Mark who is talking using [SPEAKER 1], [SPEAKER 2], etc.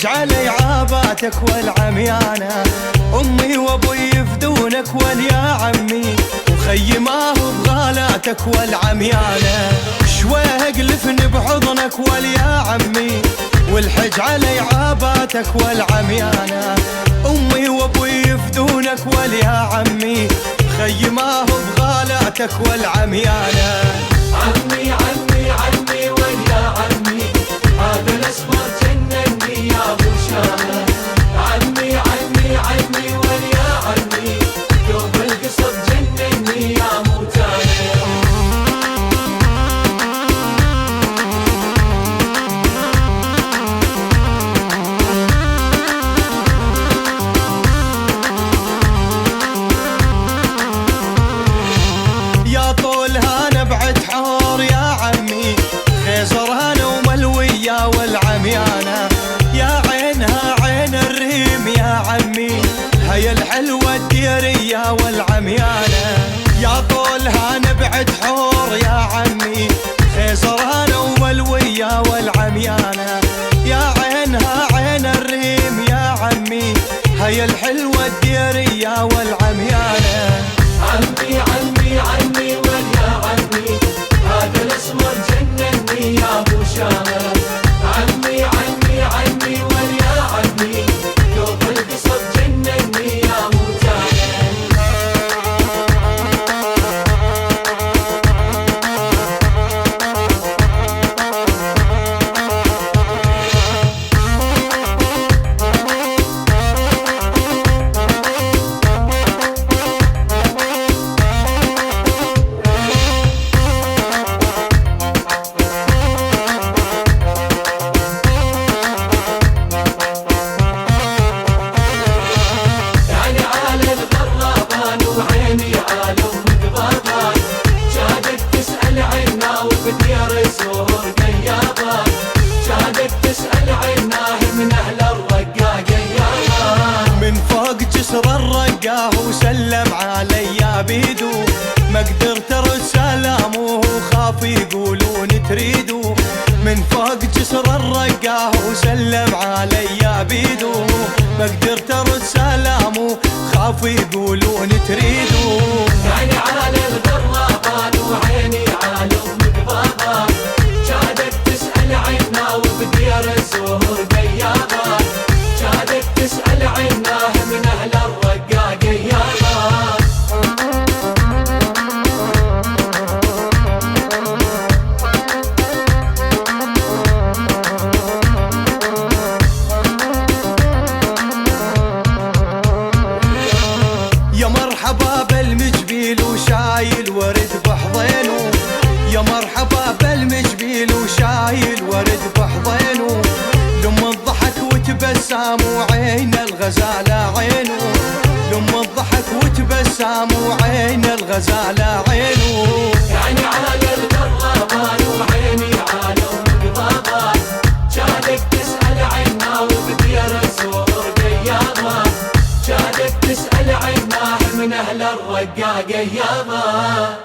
[SPEAKER 1] والحج علي عاباتك والعميانة، أمي وأبوي يفدونك واليا عمي، وخي ما هو بغالاتك والعميانة، شوي اقلفني بحضنك واليا عمي، والحج علي عاباتك والعميانة، أمي وأبوي يفدونك واليا عمي، خي ما هو بغالاتك والعميانة.
[SPEAKER 2] عمي عمي عمي واليا عمي، هذا الاسمر جنني يا ابو شامة. عمي عمي عمي واليا عمي، يوم القصب جنني يا موتانا.
[SPEAKER 1] يا طولها نبعت حور يا عمي، خيزر هنا وملوية والعميانة، يا عينها عين الريم يا عمي، هي الحلوة الديرية والعميانة، يا طولها نبعت حور يا عمي، خيزر هنا وملوية والعميانة، يا عينها عين الريم يا عمي، هي الحلوة الديرية والعميانة.
[SPEAKER 2] عمي عمي عمي واليا عمي، هذا الاسمر جنني يا ابو شامة. عمي عمي عمي واليا عمي، يوم القصب جنني يا موتانا.
[SPEAKER 1] جسر الرقاه وسلم علي بيدو، ما قدرت ارد سلامه وخاف يقولون تريدو، من فوق جسر الرقاه وسلم علي بيدو، ما قدرت ارد سلامه خاف يقولون تريدو.
[SPEAKER 2] يعني على الغرابان وعيني على امك بابا، كادت تسأل عنا وبدير الزهور غيابا، كادت تسأل عناه من اهل الرقاق يابا.
[SPEAKER 1] يا مرحبا بالمجبيل وشايل ورد بحضينه، يا مرحبا بالمجبيل وشايل ورد بحضينه، لما الضحك وتبسم وعين الغزالة عينه، لما الضحك وتبسم وعين الغزالة عينه.
[SPEAKER 2] يعني على الغرابان وعيني على امك بابا، كادت تسأل عنا وبدير الزهور غيابا، كادت تسأل عناه من اهل الرقاق يابا.